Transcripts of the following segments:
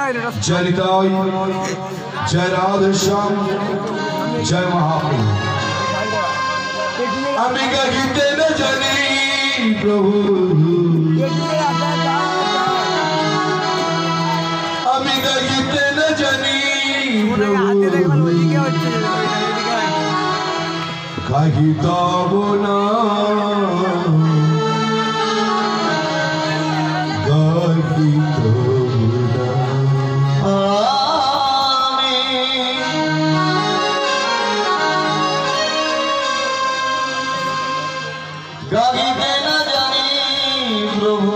जय निताई, जय राधे श्याम, जय महाप्रभु। अम्बिका गीते न जानी प्रभु, अम्बिका गीते न जानी प्रभु, कही तब ना कही गागिते न जानी प्रभु,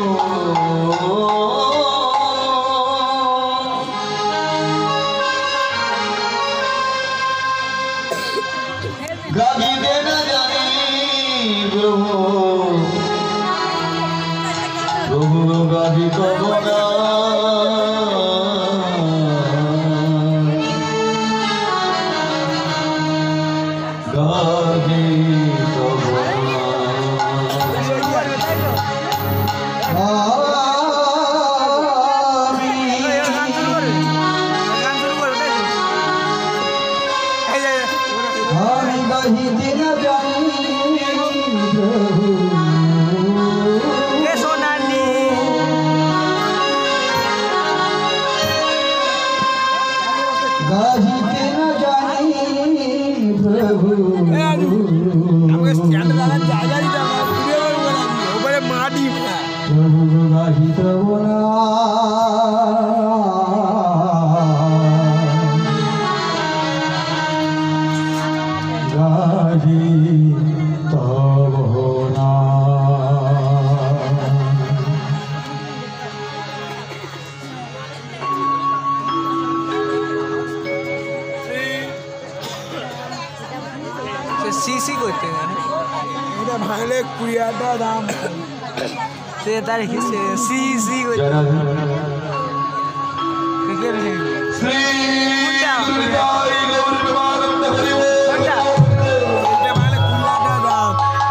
गागिते न जानी प्रभु, प्रभु गागी तब ना गागी तब सीसी করতে জানে এটা ভাঙলে কুড়িয়াটা দাম সে তার সিসি করতে श्री गुरुदाई गौरवानंद हरि ओम।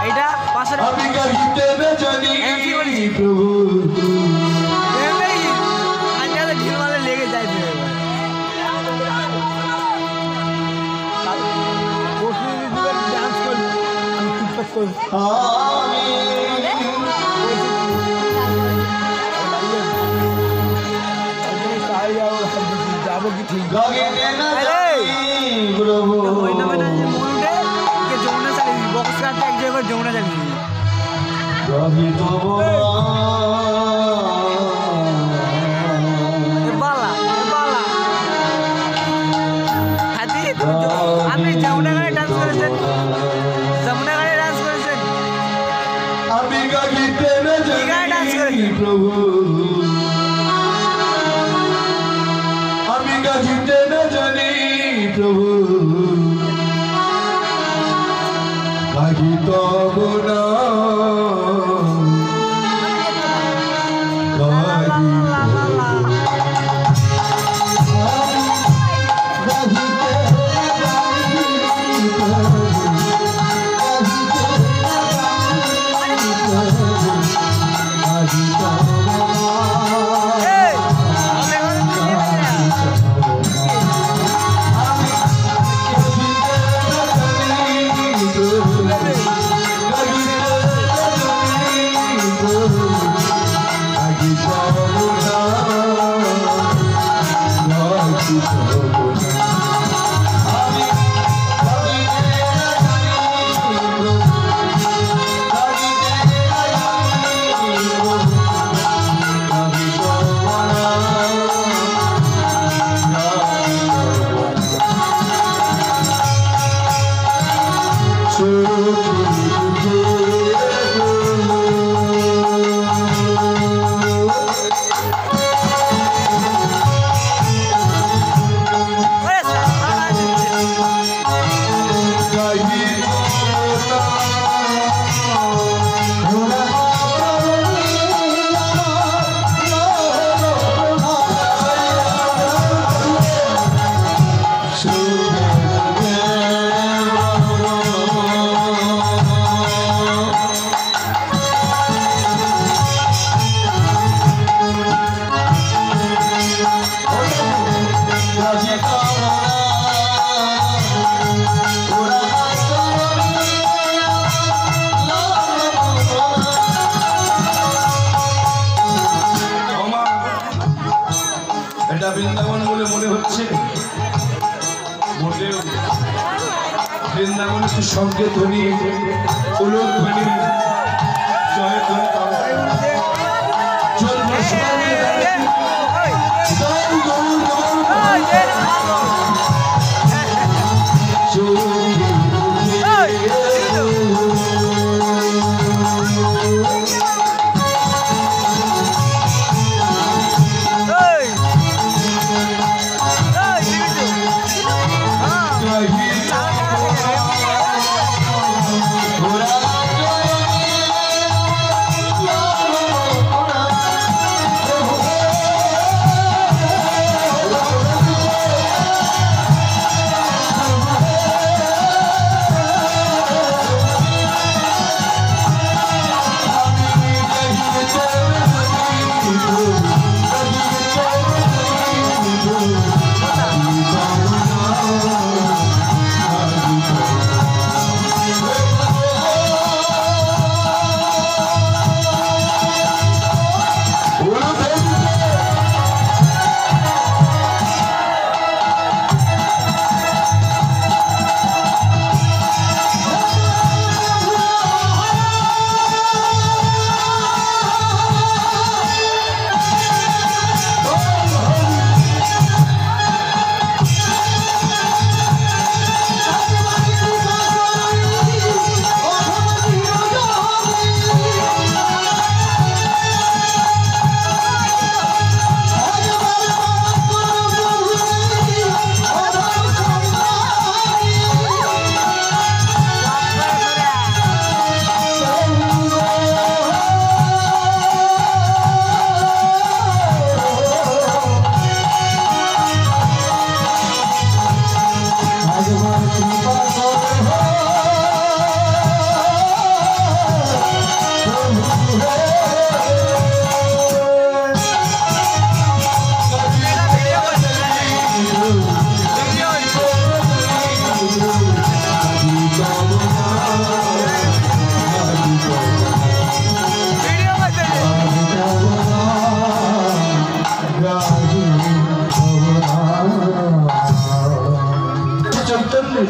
এটা 500 টাকা अम्बिका गीते न जानी प्रभु, এই আন্দাজে ঢিল মারলে লেগে যায় ডান্স কর টুকটাক কর যাবো কি ঠিক गागिते न जानी प्रभु, ওই না মানে মুলুডে কে যমুনা চালি বক্স কাটে এক জায়গায় যমুনা চালি गागी तब বালা হাতি আপনি যমুনা গানে ডান্স করেছেন যমুনা গানে ডান্স করেছেন अम्बिका गीते न जानी प्रभु, अम्बिका गीते न जानी प्रभु, कही तब ना বৃন্দাবন সঙ্গে ধ্বনি উলুক ধ্বনি জয় ধ্বনি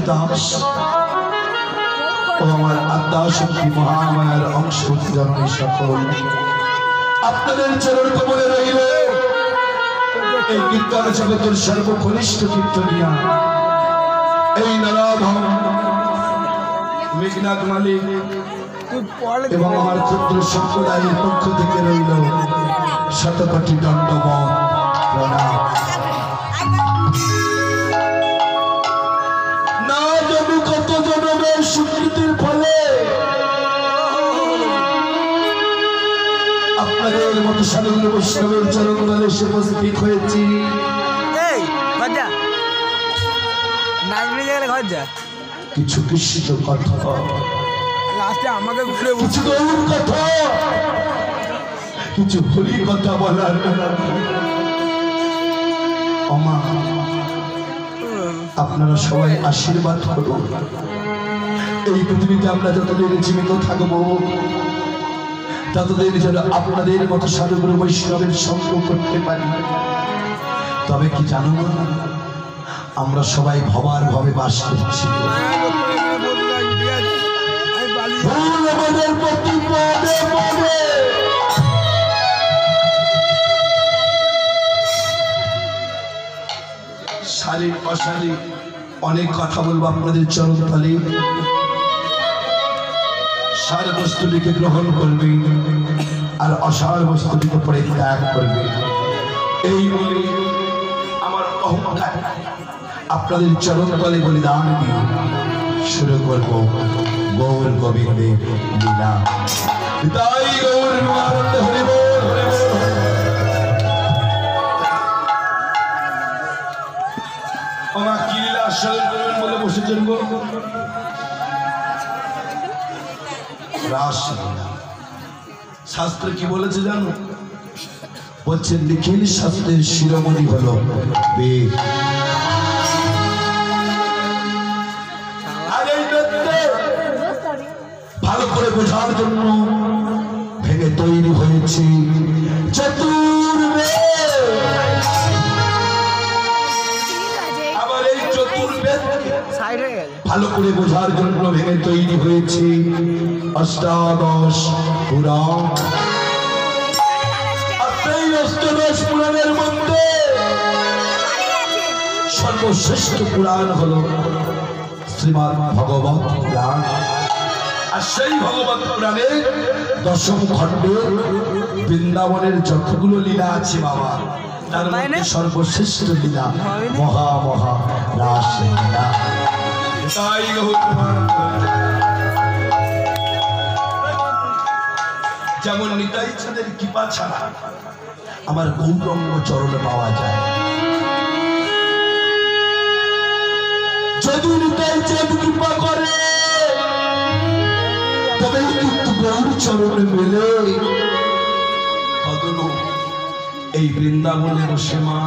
দাস ও আমার আত্মা শক্তি মহামায়ার অংশ জননী সকল আপনাদের চরণ কমলে রইল এই কীর্তন জগতের সর্বকনিষ্ঠ কীর্তনিয়া এই নরাধম মেঘনাথ মালিক এবং আমার ক্ষুদ্র সম্প্রদায়ের পক্ষ থেকে রইল শতকোটি দণ্ডবত প্রণাম। না জানি কত জনমের স্বীকৃতির ফলে আপনাদের মতো সাধারণ বৈষ্ণবের চরণ তলে এসে উপস্থিত হয়েছি। কিছু কৃষ্ণ কথা, আমাকে ঘুরে কিছু গৌর কথা, কিছু হরি কথা বলার আমা আপনারা সবাই আশীর্বাদ করুন। এই পৃথিবীতে আমরা যতদিন জীবিত থাকবো ততদিন যেন আপনাদের মতো সাধুগুরু বৈষ্ণবের সঙ্গ করতে পারি। তবে কি জানো না, আমরা সবাই ভবার ভাবে বাস করছি। শারীরিক অশারীরিক অনেক কথা বলবো আপনাদের চরণ তলে। সার বস্তুটিকে গ্রহণ করবে আর অসার বস্তুটিকে পরিত্যাগ করবে। এই বলে আমার অহংকার আপনাদের চরণ তলে বলিদান দিয়ে শুরু করব গৌর গোবিন্দের লীলা। তাই গৌর আনন্দ হরি বল, হরি বল। আমার কি লীলা আস্বাদন করবেন বলে বসেছেন গো? রাসলীলা। শাস্ত্রে কি বলেছে জানো? বলছে নিখিল শাস্ত্রের শিরোমণি হলো বেদ। আর এই বেদকে ভালো করে বোঝার জন্য ভেঙে তৈরি হয়েছে চতুর্বেদ। আবার এই সাইড হয়ে গেছে ভালো করে বোঝার জন্য ভেঙে তৈরি হয়েছে অষ্টাদশ পুরাণ। আর সেই অষ্টাদশ পুরাণের মধ্যে সর্বশ্রেষ্ঠ পুরাণ হলো শ্রীমদ্ ভগবত পুরাণ। আর সেই ভগবত পুরাণে দশম খণ্ডে বৃন্দাবনের যতগুলো লীলা আছে বাবা, তার মধ্যে সর্বশ্রেষ্ঠ লীলা মহা মহা রাস লীলা। তাই যেমন নিতাই চাঁদের কৃপা ছাড়া আমার গৌরঙ্গ চরণে পাওয়া যায়। যদি নিতাই চাঁদ কৃপা করে তবে কিন্তু গৌর চরণে মেলে। এই বৃন্দাবনের সীমা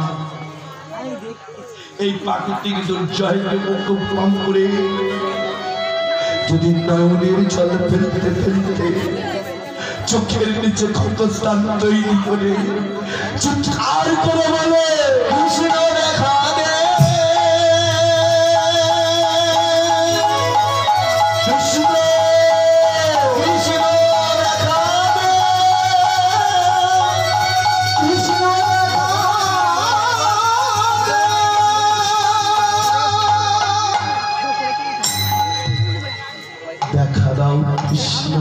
এই প্রাকৃতিক দুর্জয়কে অতিক্রম করে যদি নয়নের জল ফেলতে ফেলতে চোখের নিচে ক্ষতস্থান তৈরি করে চিৎকার করে বলে কৃষ্ণ দেখা দে, কৃষ্ণ কৃষ্ণ দেখা দে, কৃষ্ণ দেখা দাও কৃষ্ণ।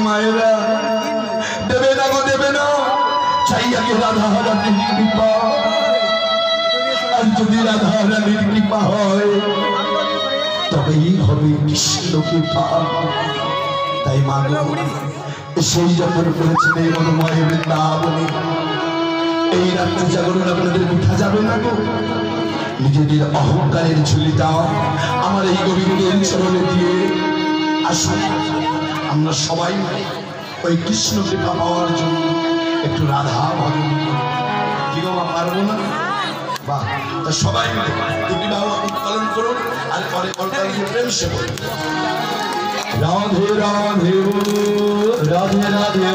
মায়েরা দেবে না গো, দেবে না, চাই আগে রাধা রানীর কৃপা। আর যদি রাধা রানীর কৃপা হয় তবেই হবে কৃষ্ণ কৃপা। তাই মা সেই যখন করেছেন এই মনোময় বৃন্দাবনে, এই রাত্রি জাগরণ আপনাদের উঠা যাবে না গো। নিজেদের অহংকারের ঝুলিটা আমার এই গোবিন্দের চরণে দিয়ে আসুন। আমরা সবাই ওই কৃষ্ণ কৃপা পাওয়ার জন্য একটু রাধা ভজন কি গো পারবো না? বাহ, তা সবাই দুটি বাহু উত্তোলন করুন আর পরে প্রেম সে বলুন রাধে রাধে রাধে রাধে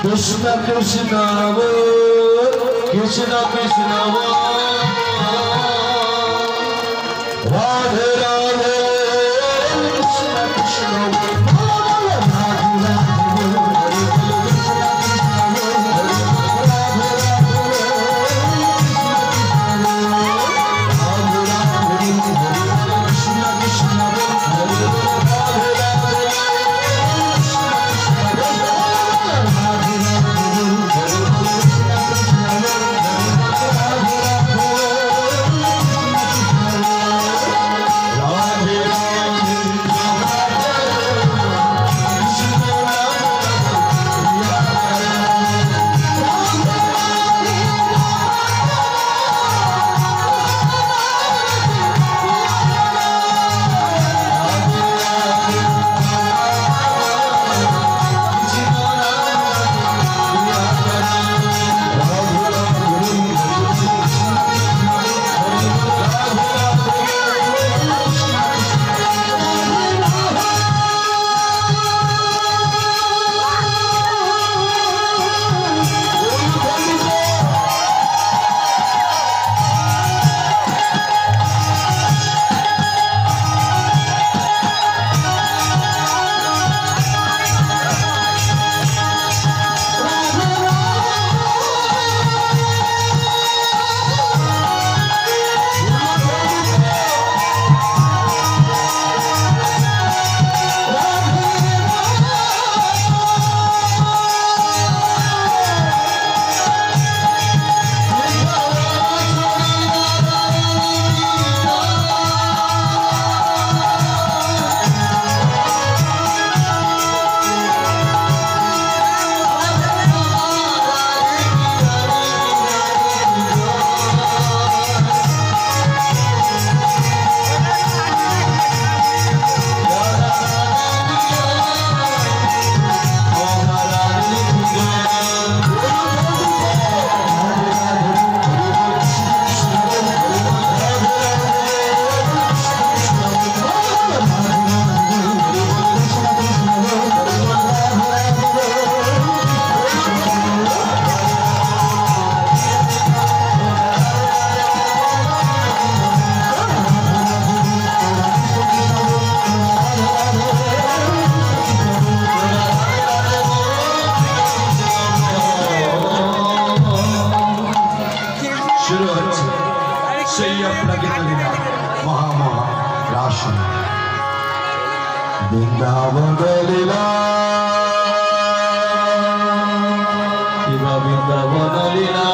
কৃষ্ণ কৃষ্ণ কৃষ্ণ কৃষ্ণ রাধে রাধে কৃষ্ণ কৃষ্ণ আপনাকে বলি না মহা মহা রাস বৃন্দাবন লীলা কিবা বৃন্দাবন লীলা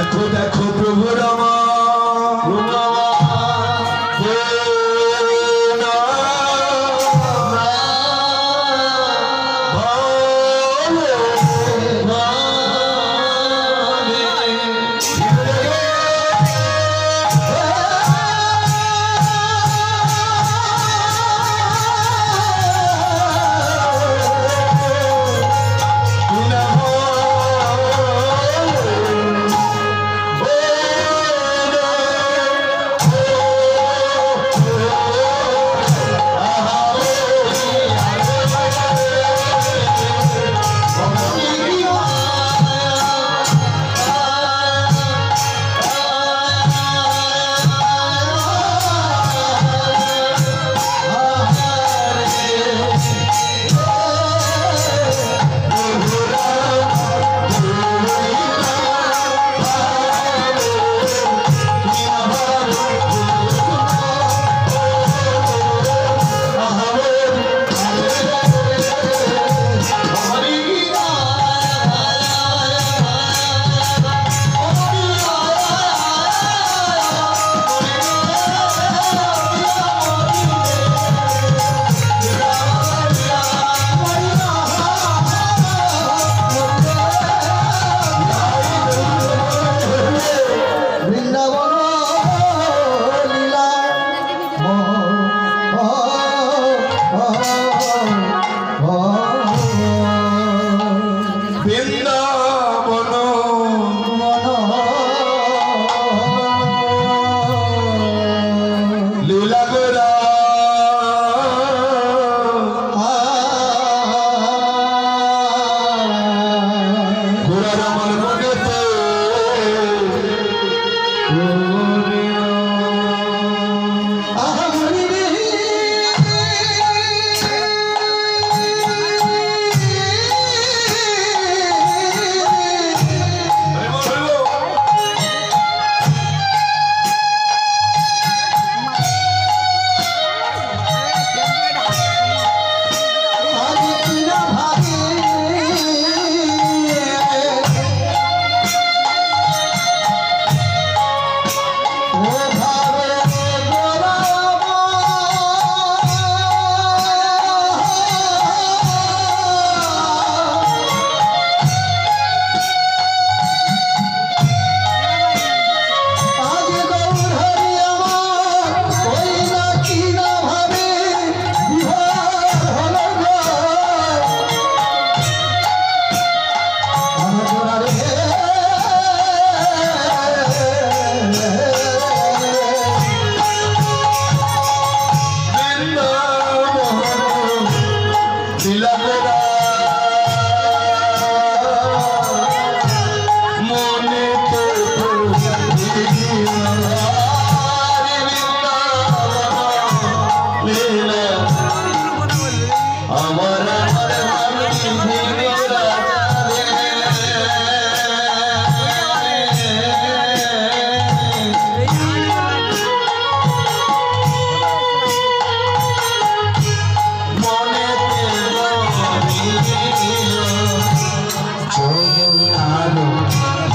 দেখো দেখো প্রভু রামা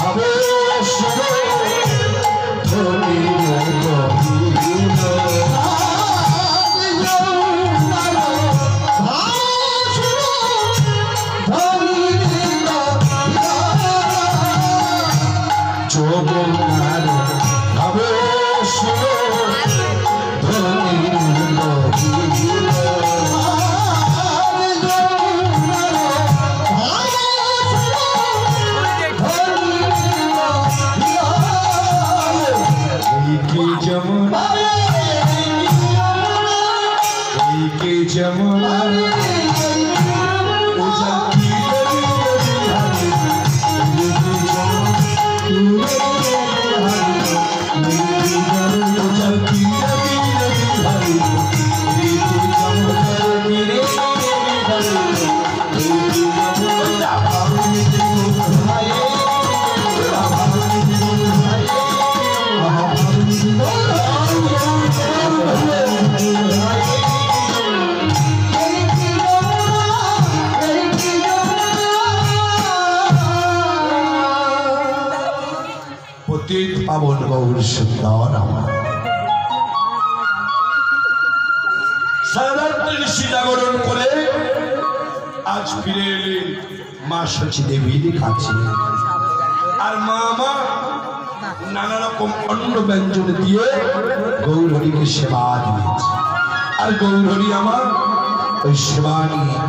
ভাবে ধনী রেখে যেমন পাবন গৌর সুন্দর আমার সারাদিন সীতাবরণ করে আজ ফিরে এলেন মা শচী দেবীর কাছে। আর মা আমার নানা রকম অন্ন ব্যঞ্জন দিয়ে গৌরহরিকে সেবা দিয়েছে। আর গৌরহরি আমার ওই সেবা নিয়ে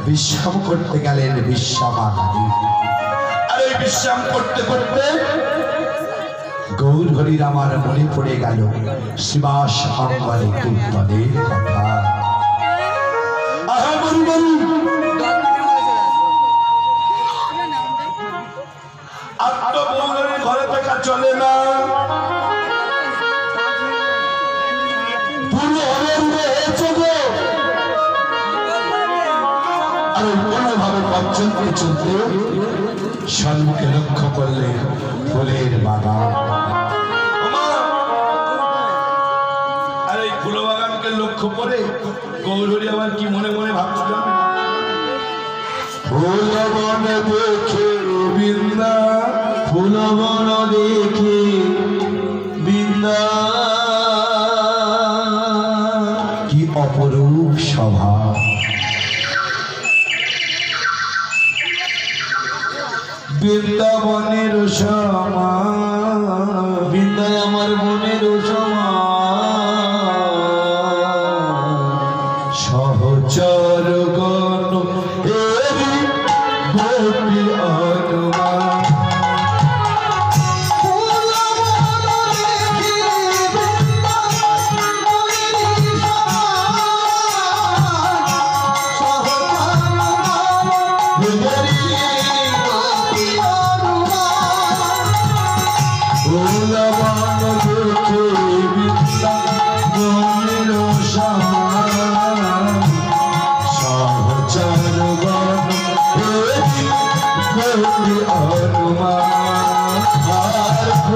বিশ্রাম করতে গেলেন বিশ্রামাগারে। আর ওই বিশ্রাম করতে করতে গৌরহরির আমার মনে পড়ে গেল শিবাস মঙ্গলে কীর্তনের কথা। আহা গৌরহরি, আর তো গৌরহরির ঘরে থাকা চলে না। আর কোনোভাবে পথ চলতে চলতে সম্মুখে লক্ষ্য করলে ফুলের বাগান। আর এই ফুল বাগানকে লক্ষ্য করে গৌরহরি আবার কি মনে মনে ভাবছিল, ফুল বন দেখে বৃন্দা, ফুল বন দেখে বৃন্দা, কি অপরূপ শোভা। বৃন্দাবনের সমা, বৃন্দায় আমার মনের সমা, সহচর গণ এরি গোপী অনুমান।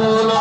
Oh,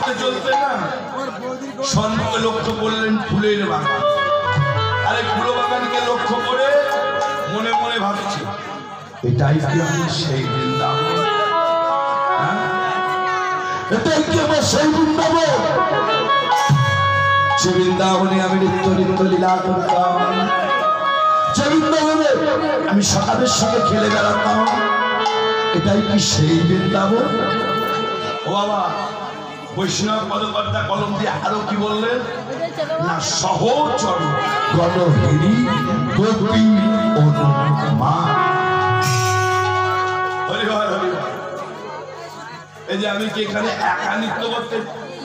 চলতে চলতে না সম্মুখে লক্ষ্য করলেন ফুলের বাগান। আরে ফুল বাগানকে লক্ষ্য করে মনে মনে ভাবছি এটাই কি আমি সেই বৃন্দাবন? এটাই কি আমার সেই বৃন্দাবন? যে বৃন্দাবনে আমি নিত্য নিত্য লীলা করতাম, যে বৃন্দাবনে আমি সকালের সঙ্গে খেলে বেড়াতাম, এটাই কি সেই বৃন্দাবন? ও বাবা, বৈষ্ণব পদকর্তা কলম দিয়ে আরো কি বললেন না, সহচর গণহরি গোপী অনুমা। এই যে আমি কি এখানে একা নৃত্য করতে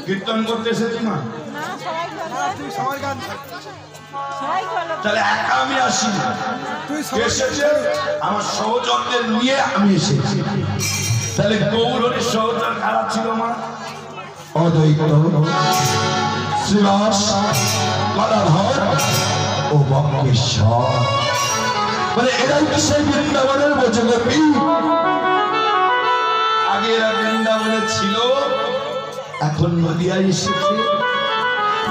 কীর্তন করতে এসেছি না? তাহলে একা আমি আসি, এসেছে আমার সহচরদের নিয়ে আমি এসেছি। তাহলে গৌরহরির সহচর খারাপ ছিল মা? অদ্বৈত, শ্রীবাস, গদাধর ও বঙ্কেশ্বর, মানে এরাই কি সেই বৃন্দাবনের ব্রজগোপী? আগে এরা বৃন্দাবনে ছিল, এখন নদিয়ায় এসেছে।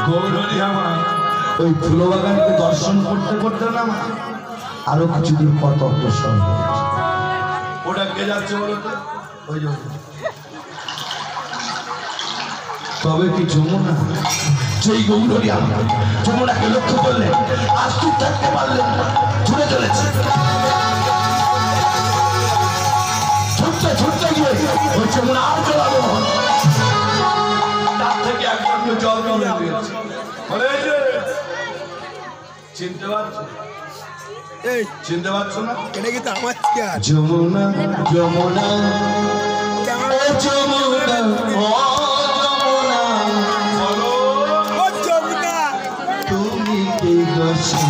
গৌরহরি আমার ওই ফুলবাগানকে দর্শন করতে করতে না আরো কিছুদিন পর দর্শন করেছে। ওটা কে যাচ্ছে বলতো? ওই তবে কি যমুনা? যেই গৌরহরি আমার যমুনাকে লক্ষ্য করলেন, আর চুপ থাকতে পারলেন না, ছুটে চলেছে। ছুটতে ছুটতে গিয়ে ওই যমুনা আর চলাবো, তার থেকে একজন জল নিয়ে দিয়েছে। চিনতে পারছো? চিনতে পারছো না? এটা কিন্তু আমার যমুনা যমুনা যমুনা তুমি কি বসি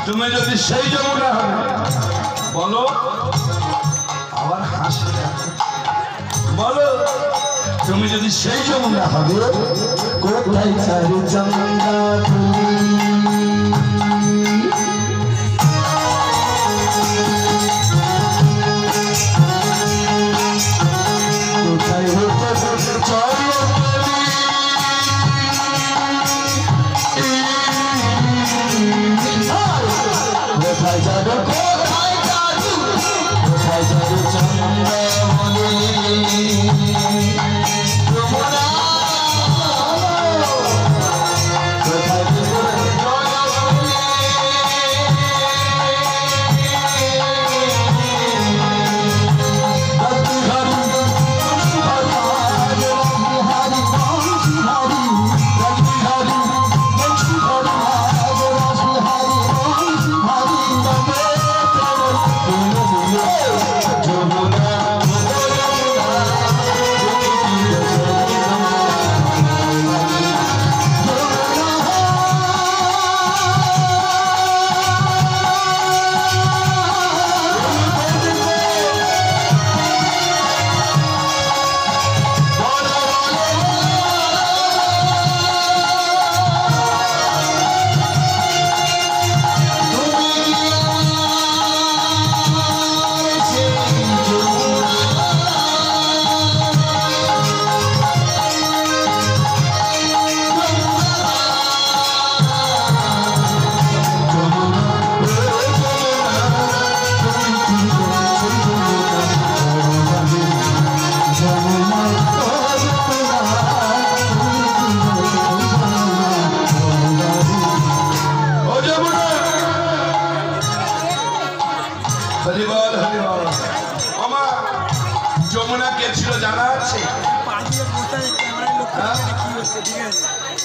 তুমি যদি সেই যমুনা হবে বলো, আবার হাসি বলো, তুমি যদি সেই যমুনা হবে, কোথায় চারি চন্দা কোথায় হতে চল কোথায় যাবে, কোথায় যাবি, কোথায় যাবে চন্দ্রমণি যমুনা, কোথায় কে ছিল জানা আছে?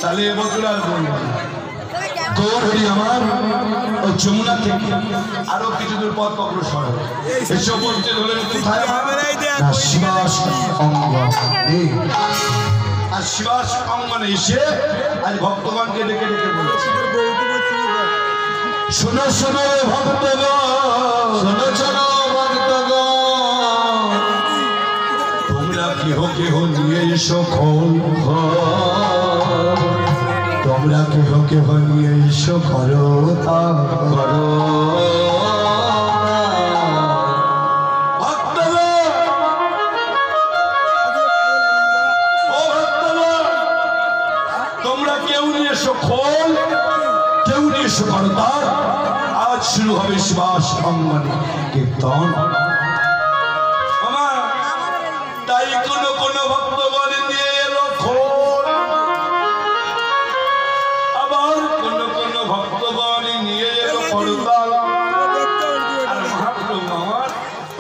তাহলে এবছর আর বলবো না। গৌরী আমার ও যমুনা থেকে আরো কিছু দূর পথ অগ্রসর হবে। এসে উপস্থিত হলেন কোথায়? না, শিবাস অঙ্গন। আর শিবাস অঙ্গনে এসে আজ ভক্তগণকে ডেকে ডেকে বলেছে, শোনো শোনো ভক্তগণ, শোনো শোনো ভক্তগণ, তোমরা কেহ কেহ নিয়ে এসো খোল, তোমরা কেহ কেহ নিয়ে এসো করো করো। তোমরা কেউ নিয়ে এসো খোল, কেউ নিয়ে এসো করতাল। আজ শুরু হবে শিবাস অঙ্গনে কীর্তন। তাই কোন কোন ভক্তগণ নিয়ে এলো খোল, আবার কোন কোন ভক্তগণ নিয়ে এলো করতাল। আর মহাপ্রভু আমার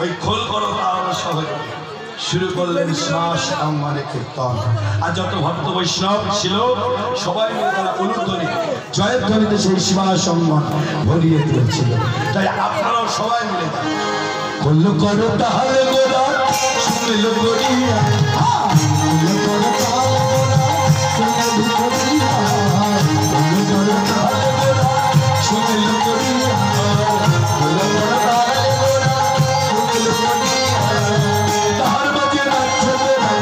ওই খোল করতাল সহজে শুরু করলেন শিবাস অঙ্গনে কীর্তন। আর যত ভক্ত বৈষ্ণব ছিল সবাই মিলে তারা অনুধ্বনি জয়ধ্বনিতে সেই শিবাস অঙ্গন ভরিয়ে দিয়েছিল। তাই আপনারাও সবাই মিলে খোল করতাল গোরা শুনিল গড়িয়া, খোল করতাল গোরা শুনিল গড়িয়া, খোল করতাল গোরা শুনিল গড়িয়া, খোল করতাল গোরা শুনিল গড়িয়া। তাহার মাঝে নাচছে গোরা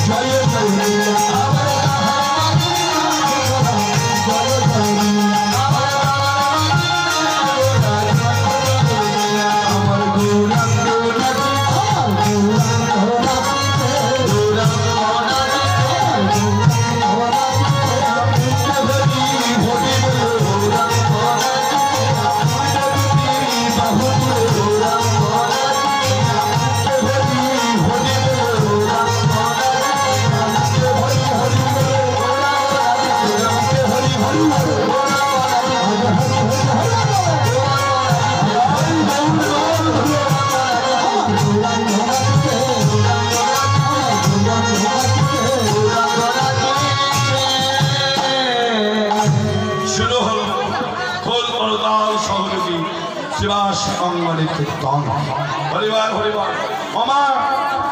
জয় জয়, আমার তাহার মাঝে নাচছে গোরা জয় জয়, আমার গোরা শিবাস অঙ্গনে কীর্তন। হরিবার হরিবার। মামা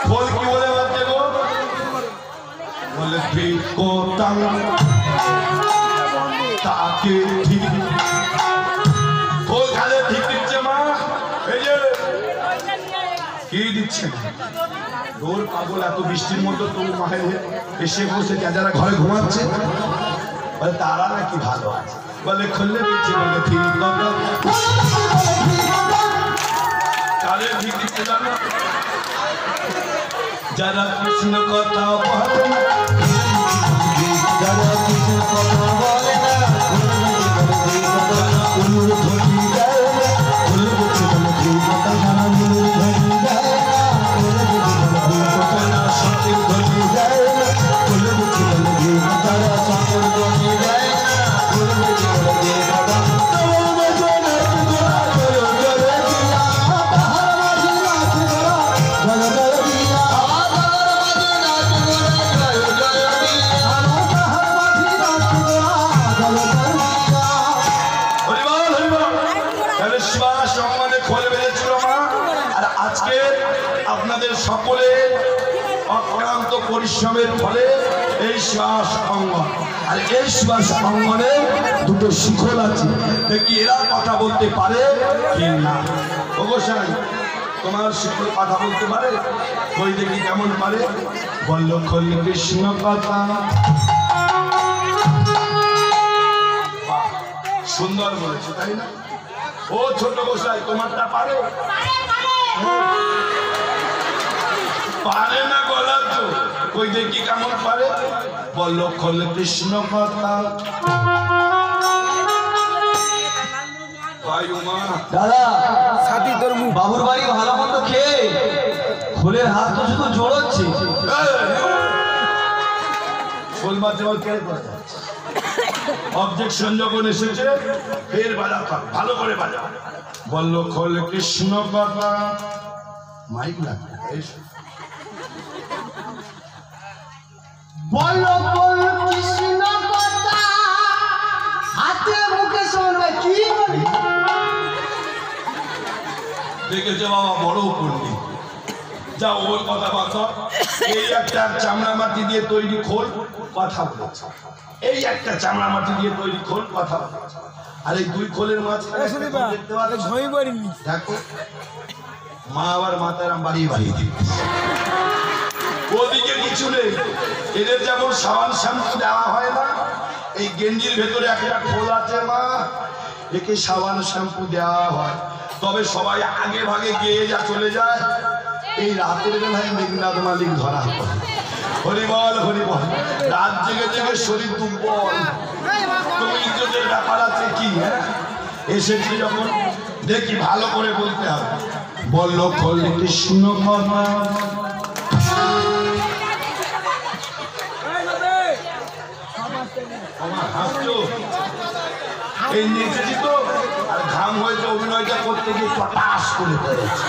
খোল কি বলে বাজছে গো? বলে ভিকো টাং তাকে ঠিক। খোল খালে ঠিক দিচ্ছে মা। এই যে কি দিচ্ছেন? দৌড় পাগল, এত বৃষ্টির মধ্যে তবু মায়ের এসে বসে যারা ঘরে ঘুমাচ্ছে বলে তারা নাকি ভালো আছে। বলে খুললে দিচ্ছে, বলে ঠিক কালে ঠিক দিচ্ছে জানো। যারা কৃষ্ণ কথা বলে না, যারা কৃষ্ণ কথা বলে না, যারা উলুধ্বনি দেয় না, উলুধ্বনি কথা যারা উলুধ্বনি দেয় না, যারা সঙ্গীত ধ্বনি দেয় না, উলুধ্বনি যারা সঙ্গীত ধ্বনি দেয় না, উলুধ্বনি আপনাদের সকলের অক্লান্ত পরিশ্রমের ফলে এই শিবাস অঙ্গন। আর এই শিবাস অঙ্গনে দুটো শিখল আছে, দেখি এরা কথা বলতে পারে কি না। অবশ্যই তোমার শিখল কথা বলতে পারে, ওই দেখি কেমন পারে। বলল খোল কৃষ্ণ কথা, সুন্দর বলেছে তাই না? ও ছোট গোসাই তোমারটা পারে? পারে না গলার তো, ওই দেখি কেমন পারে। বলল খোল কৃষ্ণ কথা। দাদা সাথী তোর বাবুর বাড়ি ভালো মন্দ খেয়ে খোলের হাত তো শুধু জোড়াচ্ছে। খোল বাজে অবজেকশন যখন এসেছে ফের বাজাতাম, ভালো করে বাজা। বলল খোল কৃষ্ণ কথা। মাইক লাগবে বলো বল কৃষ্ণ কথা হাতে মুখে শুনবে কি বলি দেখেছে বাবা বড় পণ্ডিত যা ওর কথা বার্তা এই একটা চামড়া মাটি দিয়ে তৈরি খোল কথা বলেছে এই একটা চামড়া মাটি দিয়ে তৈরি খোল কথা বলেছে আর এই দুই খোলের মাঝখানে দেখতে পাচ্ছ দেখো মা আবার মাথারাম বাড়িয়ে বাড়িয়ে দিচ্ছে ওদিকে কিছু নেই এদের যেমন সাবান শ্যাম্পু দেওয়া হয় না এই গেঞ্জির ভেতরে একটা খোল আছে মা একে সাবান শ্যাম্পু দেওয়া হয় তবে সবাই আগে ভাগে গিয়ে যা চলে যায় এই রাতের বেলায় মেঘনাথ মালিক ধরা পড়ে হরিবল হরিবল রাত জেগে জেগে শরীর দুর্বল তুমি ইজ্জতের ব্যাপার আছে কি হ্যাঁ এসেছি যখন দেখি ভালো করে বলতে হবে বলল খোল কৃষ্ণ কথা আমার হাসছো এই নিয়েছি তো আর ঘাম হয়েছে অভিনয়টা করতে গিয়ে পটাশ করে পড়েছে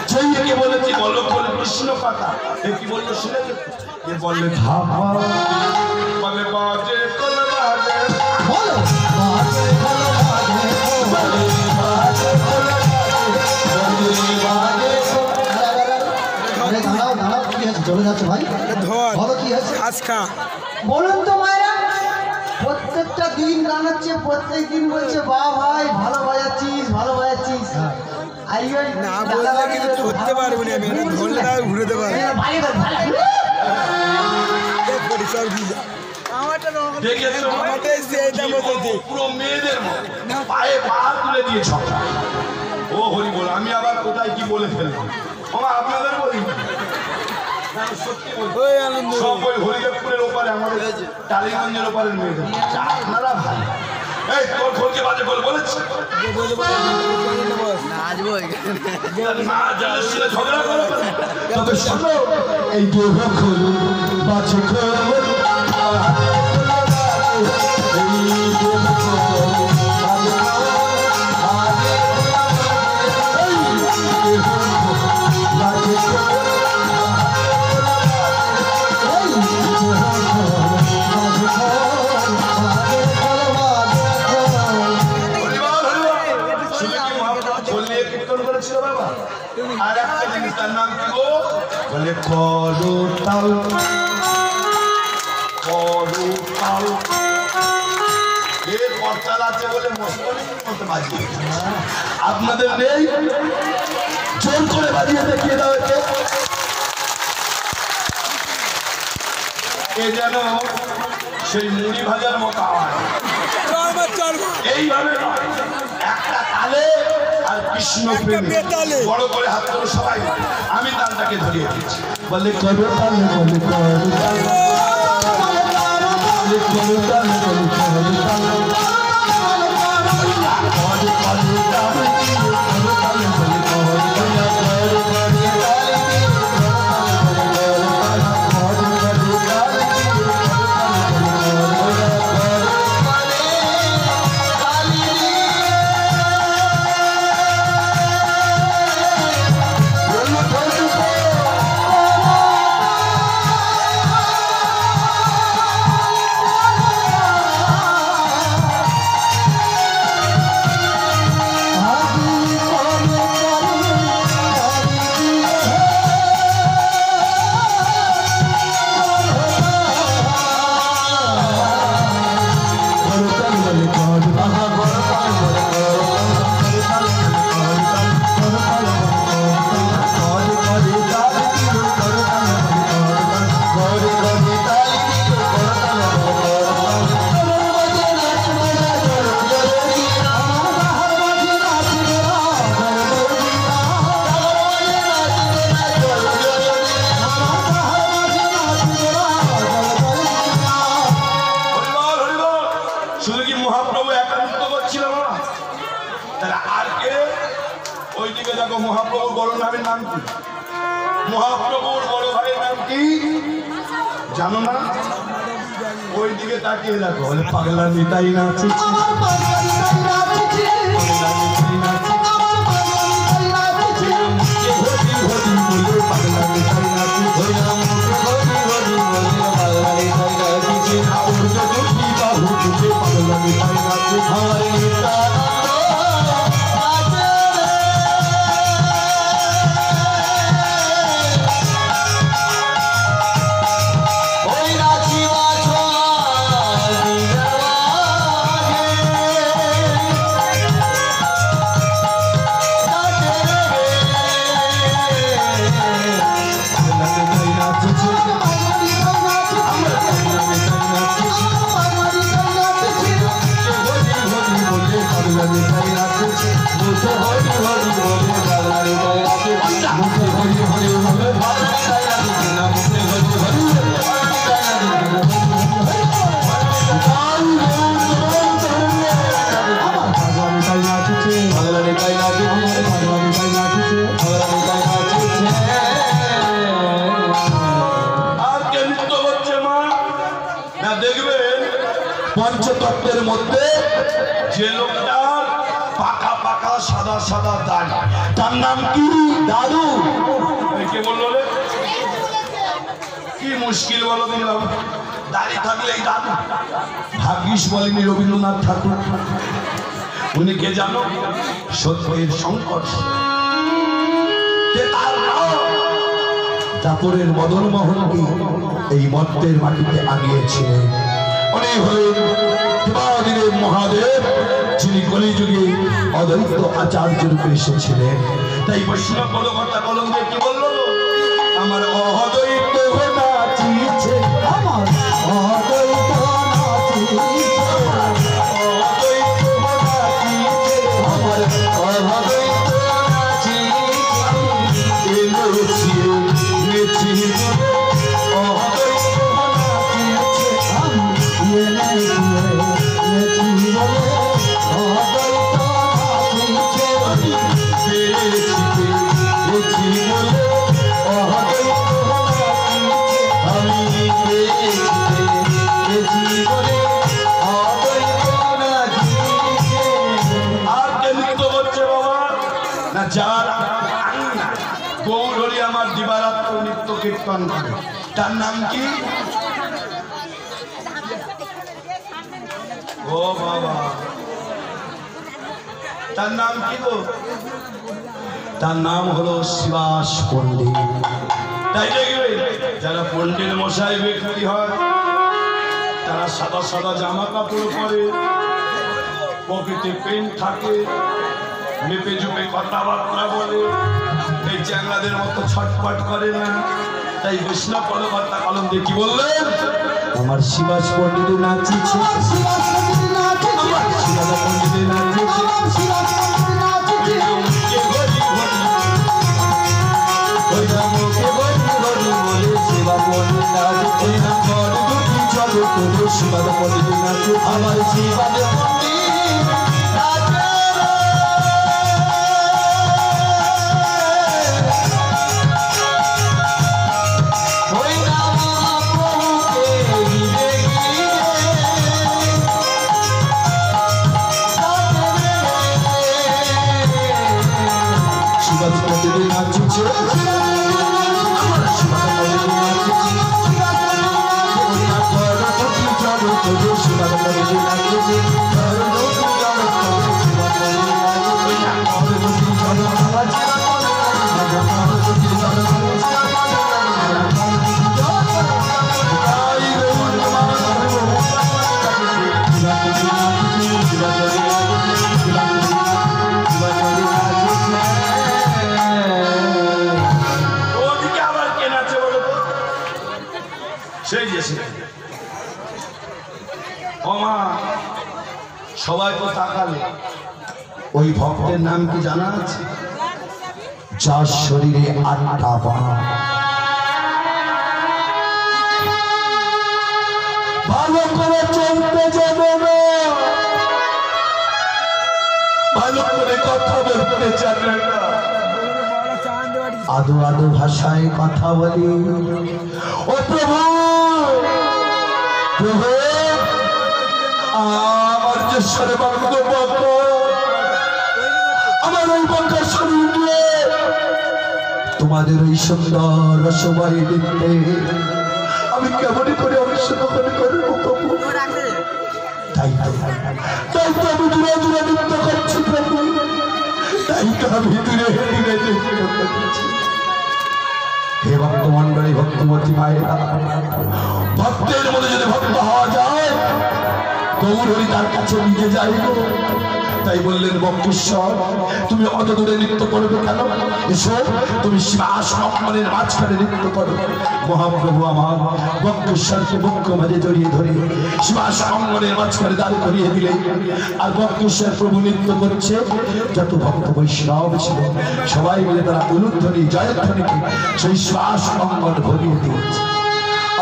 সেই একে বলেছি বলো বলে কৃষ্ণ কথা এ কি বললো শুনেছে এ বললে ধাপা বলে বাজে কল বাজে বলো বাজে বলো বাজে বলো বাজে বলো বাজে আরে দাঁড়াও দাঁড়াও কি আছে চলে যাচ্ছে ভাই বলো কি আছে আজকা বলুন তো মায়েরা প্রত্যেকটা দিন গান হচ্ছে প্রত্যেক দিন বলছে বা ভাই ভালো বাজাচ্ছিস না বললে কিন্তু করতে পারবো না আমি এটা ধরলে না ঘুরেতে পারবো দেখেছো পুরো মেয়েদের মতো পায়ে পা তুলে দিয়ে ছটা ও হরি বল আমি আবার কোথায় কি বলে ফেললাম আপনাদের বলি সত্যি বলছি সব ওই হরিদেবপুরের ওপারে আমাদের টালিগঞ্জের ওপারের মেয়েদের আপনারা ভালো এই তোর খোলকে বাজে বল বলেছে না জানলে ঝগড়া করো তবে শোনো এই দেহ খোল বাজে খোল আর একটা জিনিস তার নাম কি গো বলে করতাল করতাল এর করতাল আছে বলে মস্করির মতো বাজিয়ে আপনাদের নেই জোর করে বাজিয়ে দেখিয়ে দাও এ যেন সেই মুড়ি ভাজার মতো আওয়াজ এইভাবে একটা তালে আর কৃষ্ণ প্রেমে বড় করে হাত ধরে সবাই আমি তালটাকে ধরিয়ে দিচ্ছি বলে করো তালে বলে করো তালে বলে করো তালে বলে করো মহাপ্রভুর বড় নামের নাম কি মহাপ্রভুর বড় ভাইয়ের নাম কি জানো না ওই দিকে তাকিয়ে দেখো পাগলা নিতাই নাচে পাগলা নিতাই নাচে পঞ্চতত্ত্বের মধ্যে যে লোকটার পাকা পাকা সাদা সাদা দাড়ি, তার নাম কি? দাদু। কে বললো রে? কি মুশকিল বলো দিলাম, দাড়ি থাকলেই দাদু। ভাগ্যিস বলেনি রবীন্দ্রনাথ ঠাকুর। উনি কে জানো? সত্যের সংকট। দাপরের মদন মোহনকে এই মর্তের মাটিতে আনিয়েছিলেন। উনি হলেন দেবাদিদেব মহাদেব, যিনি কলিযুগে অদ্বৈত আচার্য রূপে এসেছিলেন। তাই বৈষ্ণব পদকর্তা কলঙ্কে কি বললো? আমার অদ্বৈত নাচিছে, আমার অদ্বৈত নাচিছে, অদ্বৈত নাচিছে, আমার অদ্বৈত নাচিছে, এলোছিয়ে নেচিছে, অদ্বৈত নাচিছে, আমি এলোছিয়ে নেচিছে, অদ্বৈত নাচিছে, পেয়েছিতে নেচি বলে, অদ্বৈত নাচিছে, আমি পেয়েছিতে নেচি বলে, অদ্বৈত নাচিছে। আর কে নৃত্য করছে বাবা? না যার গৌরী আমার দিবারাত্র নৃত্য কীর্তন করে, তার নাম কি? ও বাবা, তার নাম কি গো? তার নাম হলো শিবাস পণ্ডিত। তাই দেখবে যারা পণ্ডিত মশাই ব্যক্তি হয়, তারা সাদা সাদা জামা কাপড় পরে, পকেটে পেন থাকে, মেপে চুপে কথাবার্তা বলে, এই চ্যাংলাদের মতো ছটফট করে না। তাই বৈষ্ণব পদকর্তা কলঙ্কে কি বললেন? আমার শিবাস পণ্ডিত নাচিছে, আমার শিবাস পণ্ডিত নাচিছে, আমার শিবাস সবাই তো তাকালে। ওই ভক্তের নাম কি জানা আছে? যার শরীরে 8টা পা। ভালো করে চলতে জানে না, ভালো করে কথা বলতে জানে না, আদো আদো ভাষায় কথা বলি। ও প্রভু, প্রভু আমার যে সর্বাঙ্গ বক, আমার ওই বঙ্কার শরীর নিয়ে তোমাদের ওই সুন্দর রসময় দেখতে আমি কেমন করে অংশগ্রহণ করবো প্রভু? তাই তো আমি দূরে দূরে নৃত্য করছি প্রভু, তাই তো আমি দূরে দূরে নৃত্য করছি। হে ভক্ত মন্ডলী, ভক্তমতী মায়েরা, ভক্তের মধ্যে যদি ভক্ত হওয়া যায়, গৌরহরি তার কাছে নিয়ে যাইব। তাই বললেন বক্রেশ্বর, তুমি অত দূরে নৃত্য করবে কেন? এসো, তুমি শিবাস মনের মাঝখানে নৃত্য করো। মহাপ্রভু আমার বক্রেশ্বরকে বক্ষ মাঝে জড়িয়ে ধরে শিবাস মনের মাঝখানে দাঁড় করিয়ে দিলে, আর বক্রেশ্বর প্রভু নৃত্য করছে। যত ভক্ত বৈষ্ণব ছিল সবাই মিলে তারা উলুধ্বনি জয়ধ্বনিকে সেই শিবাস মঙ্গল ভরিয়ে দিয়েছে।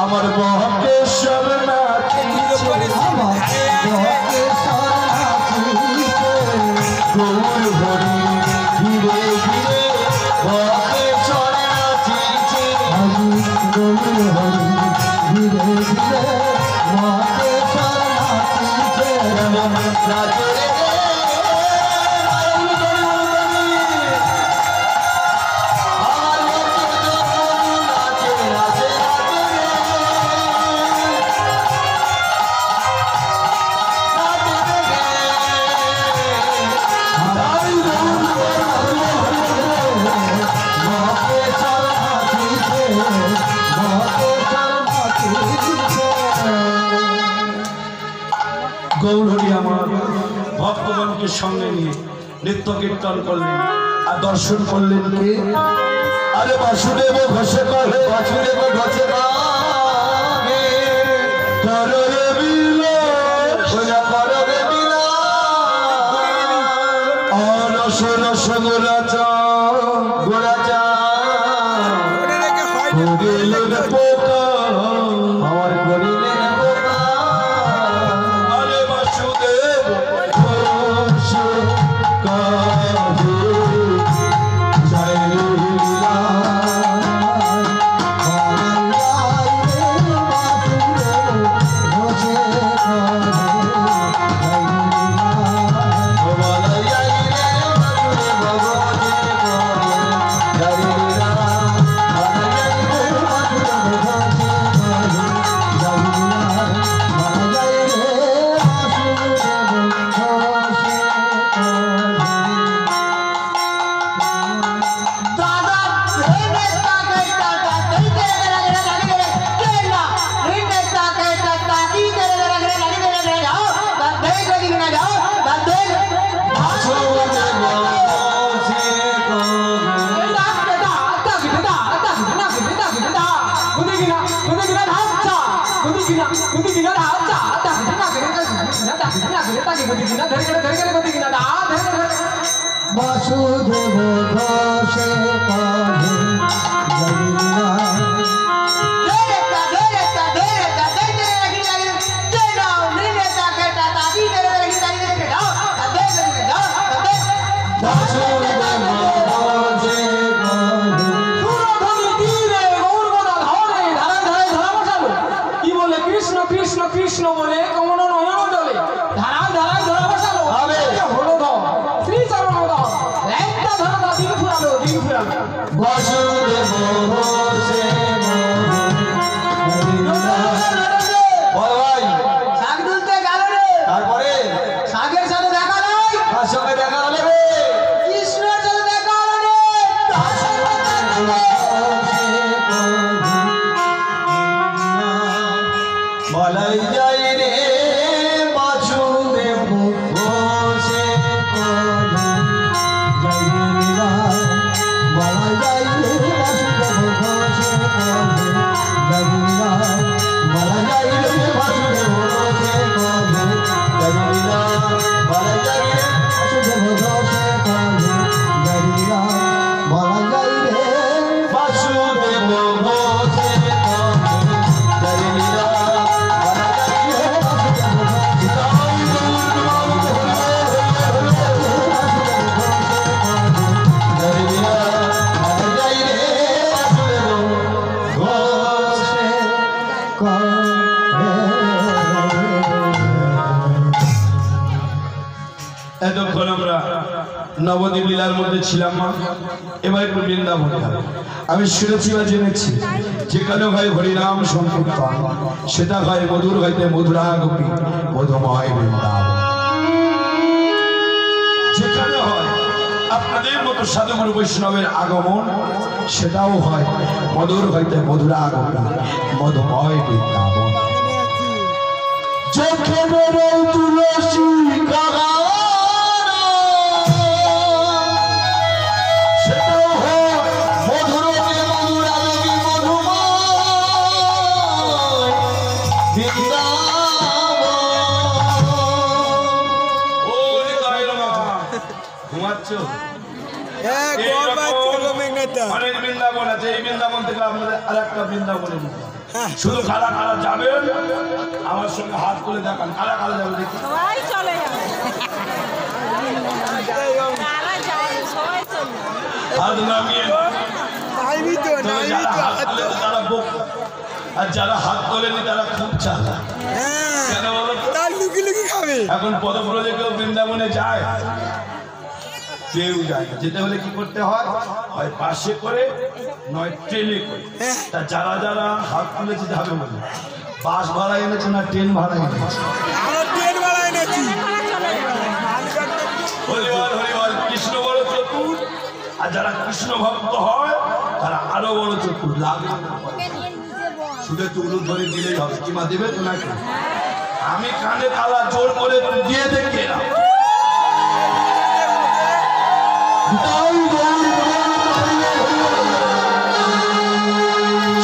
আমার বক্রেশ্বর নাচিছে, আমার বক্রেশ্বর নাচিছে, গৌর হরি ধীরে ধীরে বক্রেশ্বর নাচিছে, আমি গৌর হরি ধীরে ধীরে বক্রেশ্বর নাচিছে। গৌরহরি আমার ভক্তগণকে সঙ্গে নিয়ে নৃত্য কীর্তন করলেন আর দর্শন করলেন কে? আরে বাসুদেব ঘোষে করে, বাছুরে ঘষে পাবে কররে বিলাস, ওরা করবে বিনা অরস রস গোরাচা, গোড়াচা করিলেন পোকা। আমার করিলেন বোকা আরে বাসুদেব ঘোষে করে, জয় লীলা। বাসুদেব ঘোষে করে জগন্না কৃষ্ণ বলে কমল নয়ন জলে ধারায় ধারায় ধরা বসালো হলো ধর শ্রী চরণ ধর একটা ধরা দিন ফুরালো দিন ফুরালো বাসুদেব ঘোষে বল ভাই শাক তুলতে গেল রে, তারপরে শাকের সাথে দেখা নাই, তার সঙ্গে দেখা হলে রে কৃষ্ণের সাথে দেখা হলো রে। বলাই যাই রে বাসুদেব ঘোষে বাসুদেব ঘোষে এতক্ষণ আমরা নবদ্বীপ লীলার মধ্যে ছিলাম না, এবার একটু বৃন্দাবন যাব। আমি শুনেছি বা জেনেছি যেখানে হয় হরিনাম সংকীর্তন সেটা হয় মধুর হইতে মধুরা গোপী মধুময় বৃন্দাবন। যেখানে হয় আপনাদের মতো সাধুগুরু বৈষ্ণবের আগমন সেটাও হয় মধুর হইতে মধুরা গোপী মধুময় বৃন্দাবন। যেখানে তুলসী অনেক বৃন্দাবন আছে, এই বৃন্দাবন থেকে আপনাদের আর একটা বৃন্দাবনে শুধু কারা কারা যাবেন আমার সঙ্গে হাত তুলে দেখান, কারা কারা যাবে দেখি। সবাই চলে যাবে কারা যাবে সবাই চলে যাবে হাত নামিয়ে তবে যারা হাত তোলেনি তারা বোকা, আর যারা হাত তোলেনি তারা খুব চালাক। কেন বলো তো? এখন পদব্রজে কেউ বৃন্দাবনে যায়? কেউ যায় না। যেতে হলে কি করতে হয়? হয় বাসে করে নয় ট্রেনে করে। তা যারা যারা হাত তুলেছে যাবে বলে বাস ভাড়া এনেছে না ট্রেন ভাড়া এনেছে? হরিবল হরিবল, কৃষ্ণ বড় চতুর, আর যারা কৃষ্ণ ভক্ত হয় তারা আরো বড় চতুর। লাগবে না, শুধু একটু উলু ধরে দিলেই হবে। কি মা দেবে তো নাকি? আমি কানে তালা জোর করে দিয়ে দেখে না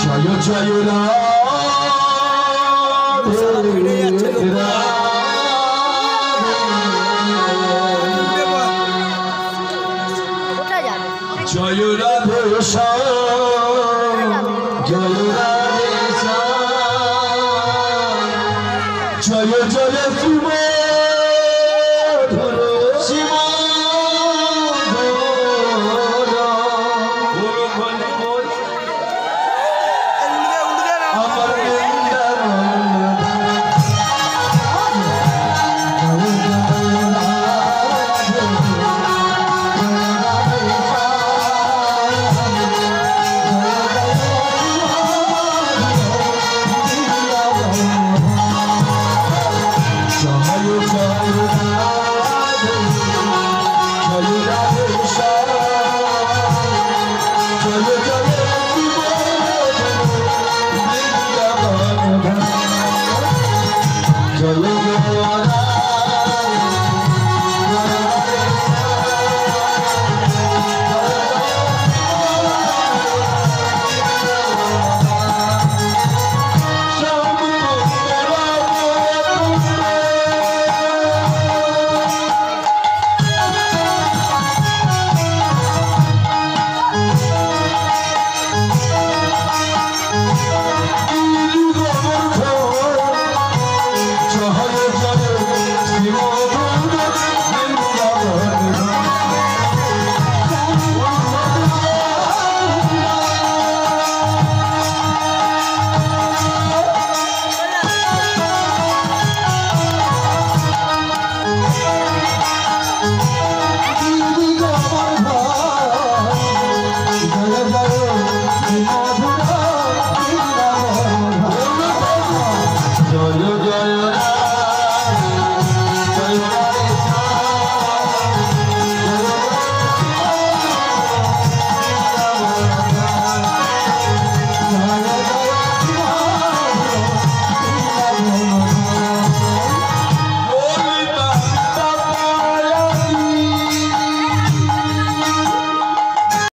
জয় জয় কোথায় যাবে জয় রাধে জয় রাধে জয় জয় সুমা